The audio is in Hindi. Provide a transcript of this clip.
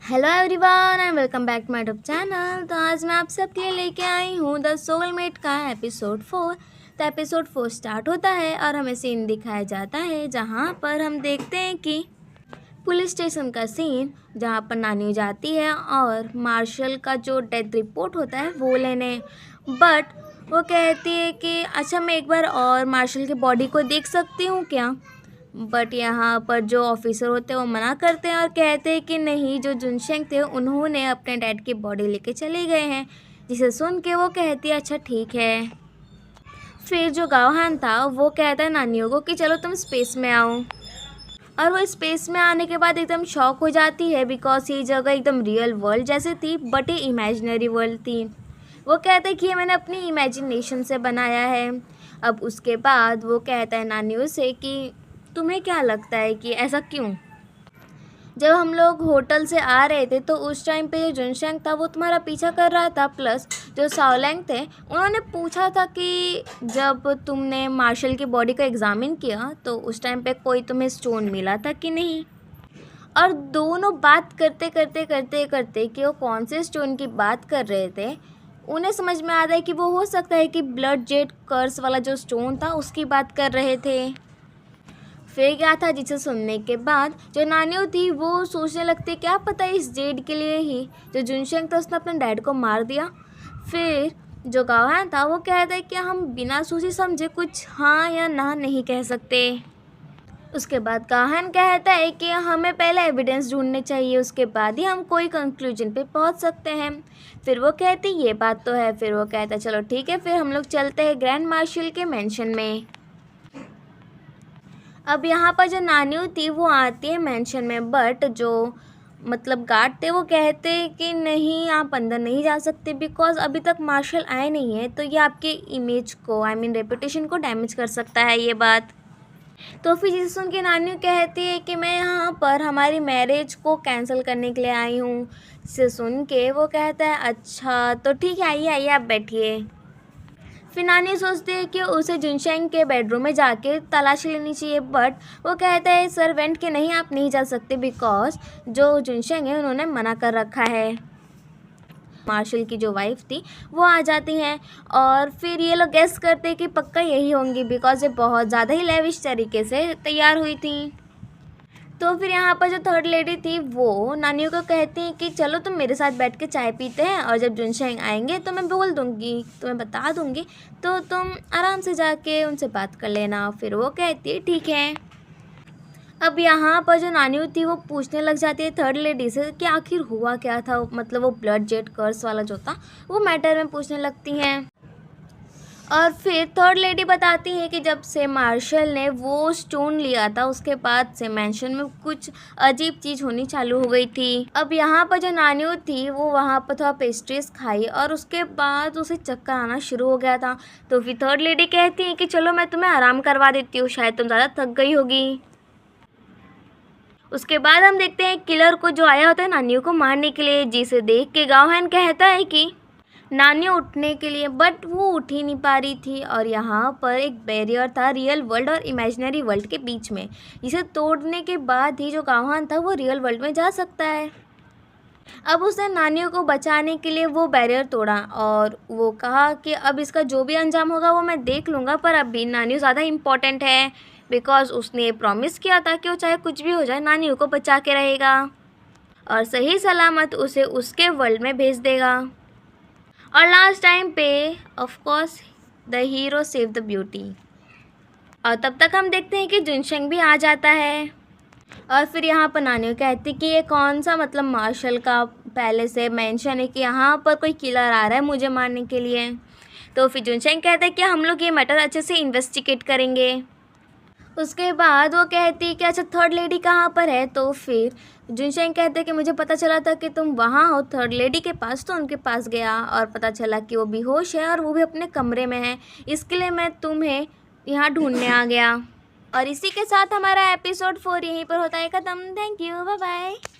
Hello everyone and welcome back to my YouTube channel. तो आज मैं आप सबके लिए लेके आई हूँ द सोलमेट का एपिसोड 4। तो एपिसोड 4 स्टार्ट होता है और हमें सीन दिखाया जाता है जहाँ पर हम देखते हैं कि पुलिस स्टेशन का सीन, जहाँ पर नानी जाती है और मार्शल का जो डेथ रिपोर्ट होता है वो लेने। बट वो कहती है कि अच्छा मैं एक बार और मार्शल की बॉडी को देख सकती हूँ क्या। बट यहाँ पर जो ऑफिसर होते हैं वो मना करते हैं और कहते हैं कि नहीं, जो जुनशेंग थे उन्होंने अपने डैड की बॉडी लेके चले गए हैं। जिसे सुन के वो कहती है अच्छा ठीक है। फिर जो गावहान था वो कहता है नानियों को कि चलो तुम स्पेस में आओ। और वो स्पेस में आने के बाद एकदम शॉक हो जाती है बिकॉज ये जगह एकदम रियल वर्ल्ड जैसी थी बट ये इमेजिनरी वर्ल्ड थी। वो कहते हैं कि ये मैंने अपनी इमेजिनेशन से बनाया है। अब उसके बाद वो कहता है नानियों से कि तुम्हें क्या लगता है कि ऐसा क्यों। जब हम लोग होटल से आ रहे थे तो उस टाइम पे जो जुनशेंग था वो तुम्हारा पीछा कर रहा था, प्लस जो साओलैंग थे उन्होंने पूछा था कि जब तुमने मार्शल की बॉडी को एग्ज़ामिन किया तो उस टाइम पे कोई तुम्हें स्टोन मिला था कि नहीं। और दोनों बात करते करते करते करते कि वो कौन से स्टोन की बात कर रहे थे, उन्हें समझ में आता है कि वो हो सकता है कि ब्लड जेड कर्स वाला जो स्टोन था उसकी बात कर रहे थे। फिर क्या था, जिसे सुनने के बाद जो नानियों थी वो सोचने लगती क्या पता इस जेड के लिए ही जो जुनशेंग था उसने अपने डैड को मार दिया। फिर जो गावहान था वो कहता है कि हम बिना सोचे समझे कुछ हाँ या ना नहीं कह सकते। उसके बाद गावहान कहता है कि हमें पहले एविडेंस ढूंढने चाहिए, उसके बाद ही हम कोई कंक्लूजन पे पहुंच सकते हैं। फिर वो कहती ये बात तो है। फिर वो कहता है चलो ठीक है, फिर हम लोग चलते हैं ग्रैंड मार्शल के मेंशन में। अब यहाँ पर जो नानियों थी वो आती है मेंशन में, बट जो मतलब गार्ड थे वो कहते हैं कि नहीं आप अंदर नहीं जा सकते बिकॉज अभी तक मार्शल आए नहीं है, तो ये आपके इमेज को रेपुटेशन को डैमेज कर सकता है ये बात। तो फिर जिसे सुन के नानी कहती है कि मैं यहाँ पर हमारी मैरिज को कैंसिल करने के लिए आई हूँ। जिसे सुन के वो कहता है अच्छा तो ठीक है, आइए आइए आप बैठिए। फिर नानी सोचती है कि उसे जुनशेंग के बेडरूम में जाके तलाशी लेनी चाहिए, बट वो कहता है सर्वेंट के नहीं आप नहीं जा सकते बिकॉज जो जुनशेंग है उन्होंने मना कर रखा है। मार्शल की जो वाइफ थी वो आ जाती हैं और फिर ये लोग गेस करते हैं कि पक्का यही होंगी बिकॉज ये बहुत ज़्यादा ही लेविश तरीके से तैयार हुई थी। तो फिर यहाँ पर जो थर्ड लेडी थी वो नानियों को कहती है कि चलो तुम मेरे साथ बैठ के चाय पीते हैं और जब जुनशेंग आएंगे तो मैं बोल दूँगी, तुम्हें बता दूँगी, तो तुम आराम से जाके उनसे बात कर लेना। फिर वो कहती है ठीक है। अब यहाँ पर जो नानियों थी वो पूछने लग जाती है थर्ड लेडी से कि आखिर हुआ क्या था, मतलब वो ब्लड जेट कर्स वाला जो था वो मैटर में पूछने लगती हैं। और फिर थर्ड लेडी बताती है कि जब से मार्शल ने वो स्टोन लिया था उसके बाद से मेंशन में कुछ अजीब चीज़ होनी चालू हो गई थी। अब यहाँ पर जो नानियों थी वो वहाँ पर थोड़ा पेस्ट्रीज खाई और उसके बाद उसे चक्कर आना शुरू हो गया था। तो फिर थर्ड लेडी कहती है कि चलो मैं तुम्हें आराम करवा देती हूँ, शायद तुम ज़्यादा थक गई होगी। उसके बाद हम देखते हैं किलर को जो आया होता है नानियों को मारने के लिए, जिसे देख के गावहान कहता है कि नानियों उठने के लिए, बट वो उठ ही नहीं पा रही थी। और यहाँ पर एक बैरियर था रियल वर्ल्ड और इमेजिनरी वर्ल्ड के बीच में, जिसे तोड़ने के बाद ही जो गावहान था वो रियल वर्ल्ड में जा सकता है। अब उसने नानियों को बचाने के लिए वो बैरियर तोड़ा और वो कहा कि अब इसका जो भी अंजाम होगा वो मैं देख लूँगा, पर अभी नानियों ज़्यादा इम्पॉर्टेंट है बिकॉज उसने प्रॉमिस किया था कि वो चाहे कुछ भी हो जाए नानियों को बचा के रहेगा और सही सलामत उसे उसके वर्ल्ड में भेज देगा। और लास्ट टाइम पे of course the hero save the beauty. और तब तक हम देखते हैं कि जुनशेंग भी आ जाता है और फिर यहाँ पर नानियों कहती कि ये कौन सा मतलब मार्शल का पैलेस है, मेंशन है कि यहाँ पर कोई किलर आ रहा है मुझे मारने के लिए। तो फिर जुनशेंग कहता है कि हम लोग ये मैटर अच्छे से इन्वेस्टिगेट करेंगे। उसके बाद वो कहती है कि अच्छा थर्ड लेडी कहाँ पर है। तो फिर जुनशेंग कहते हैं कि मुझे पता चला था कि तुम वहाँ हो थर्ड लेडी के पास, तो उनके पास गया और पता चला कि वो बेहोश है और वो भी अपने कमरे में है, इसके लिए मैं तुम्हें यहाँ ढूंढने आ गया। और इसी के साथ हमारा एपिसोड 4 यहीं पर होता है ख़त्म। Thank you, bye bye.